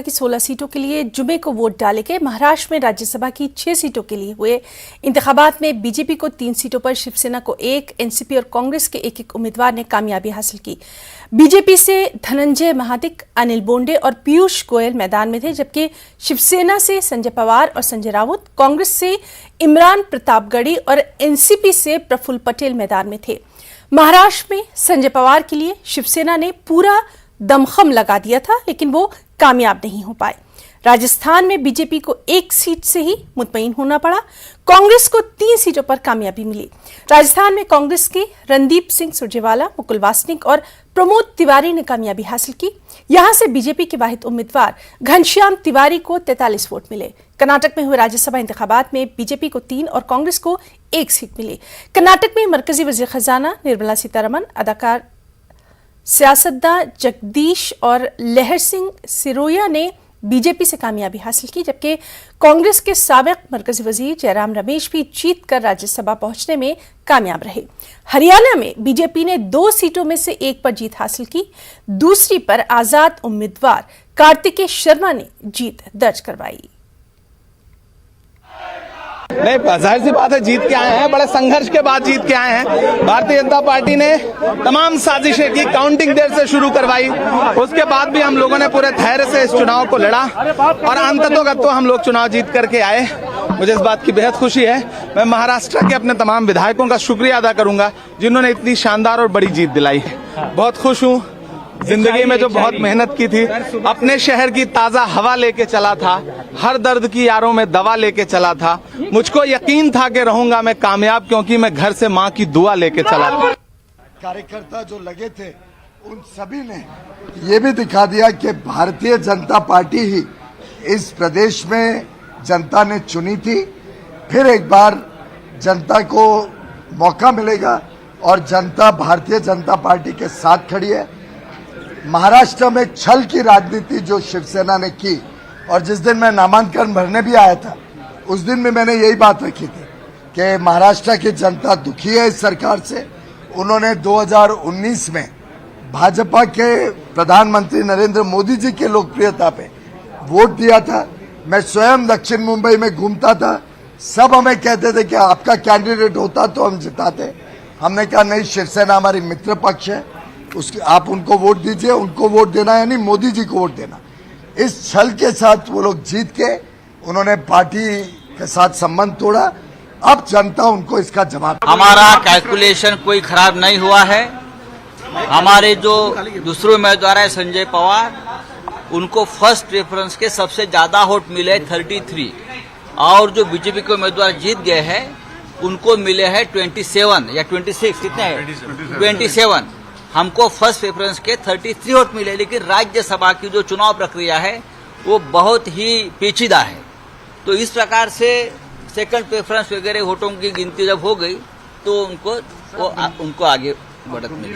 की 16 सीटों के लिए जुमे को वोट डाले गए। महाराष्ट्र में राज्यसभा की 6 सीटों के लिए हुए इंतखाबात में बीजेपी को 3 सीटों पर, शिवसेना को 1, एनसीपी और कांग्रेस के एक उम्मीदवार ने कामयाबी हासिल की। बीजेपी से धनंजय महादिक, अनिल बोंडे और पीयूष गोयल मैदान में थे, जबकि शिवसेना से संजय पवार और संजय राउत, कांग्रेस से इमरान प्रतापगढ़ी और एनसीपी से प्रफुल्ल पटेल मैदान में थे। महाराष्ट्र में संजय पवार के लिए शिवसेना ने पूरा दमखम लगा दिया था, लेकिन वो कामयाब नहीं हो पाए। राजस्थान में बीजेपी को 1 सीट से ही मुतमईन होना पड़ा। कांग्रेस को 3 सीटों पर कामयाबी मिली। राजस्थान में कांग्रेस के रणदीप सिंह सुरजेवाला, मुकुल वासनिक और प्रमोद तिवारी ने कामयाबी हासिल की। यहां से बीजेपी के वाहिद उम्मीदवार घनश्याम तिवारी को 43 वोट मिले। कर्नाटक में हुए राज्यसभा इंतखाबात में बीजेपी को 3 और कांग्रेस को 1 सीट मिली। कर्नाटक में मरकजी वजीर खजाना निर्मला सीतारमण, अदाकार सियासतदान जगदीश और लहर सिंह सिरोया ने बीजेपी से कामयाबी हासिल की, जबकि कांग्रेस के साबिक मरकजी वजीर जयराम रमेश भी जीत कर राज्यसभा पहुंचने में कामयाब रहे। हरियाणा में बीजेपी ने 2 सीटों में से 1 पर जीत हासिल की। दूसरी पर आजाद उम्मीदवार कार्तिकेय शर्मा ने जीत दर्ज करवाई। नहीं, जाहिर सी बात है, जीत के आए हैं, बड़े संघर्ष के बाद जीत के आए हैं। भारतीय जनता पार्टी ने तमाम साजिशें की, काउंटिंग देर से शुरू करवाई, उसके बाद भी हम लोगों ने पूरे धैर्य से इस चुनाव को लड़ा और अंततोगत तो हम लोग चुनाव जीत करके आए। मुझे इस बात की बेहद खुशी है। मैं महाराष्ट्र के अपने तमाम विधायकों का शुक्रिया अदा करूंगा जिन्होंने इतनी शानदार और बड़ी जीत दिलाई। बहुत खुश हूँ। जिंदगी में जो बहुत मेहनत की थी, अपने शहर की ताजा हवा लेके चला था, हर दर्द की यारों में दवा लेके चला था। मुझको यकीन था कि रहूंगा मैं कामयाब, क्योंकि मैं घर से माँ की दुआ लेके चला था। कार्यकर्ता जो लगे थे उन सभी ने ये भी दिखा दिया कि भारतीय जनता पार्टी ही इस प्रदेश में जनता ने चुनी थी। फिर एक बार जनता को मौका मिलेगा और जनता भारतीय जनता पार्टी के साथ खड़ी है। महाराष्ट्र में छल की राजनीति जो शिवसेना ने की, और जिस दिन मैं नामांकन भरने भी आया था उस दिन भी मैंने यही बात रखी थी कि महाराष्ट्र की जनता दुखी है इस सरकार से। उन्होंने 2019 में भाजपा के प्रधानमंत्री नरेंद्र मोदी जी के लोकप्रियता पे वोट दिया था। मैं स्वयं दक्षिण मुंबई में घूमता था, सब हमें कहते थे कि आपका कैंडिडेट होता तो हम जिताते। हमने कहा नहीं, शिवसेना हमारी मित्र पक्ष है, उसकी आप उनको वोट दीजिए, उनको वोट देना यानी मोदी जी को वोट देना। इस छल के साथ वो लोग जीत के उन्होंने पार्टी के साथ संबंध तोड़ा। अब जनता उनको इसका जवाब। हमारा कैलकुलेशन कोई खराब नहीं हुआ है। हमारे जो दूसरे उम्मीदवार है संजय पवार, उनको फर्स्ट प्रेफरेंस के सबसे ज्यादा वोट मिले 33, और जो बीजेपी के उम्मीदवार जीत गए हैं उनको मिले हैं 27 या 26, कितने हैं 27। हमको फर्स्ट प्रेफरेंस के 33 वोट मिले, लेकिन राज्यसभा की जो चुनाव प्रक्रिया है वो बहुत ही पेचीदा है। तो इस प्रकार से सेकंड प्रेफरेंस वगैरह वोटों की गिनती जब हो गई तो उनको आगे बढ़त मिली।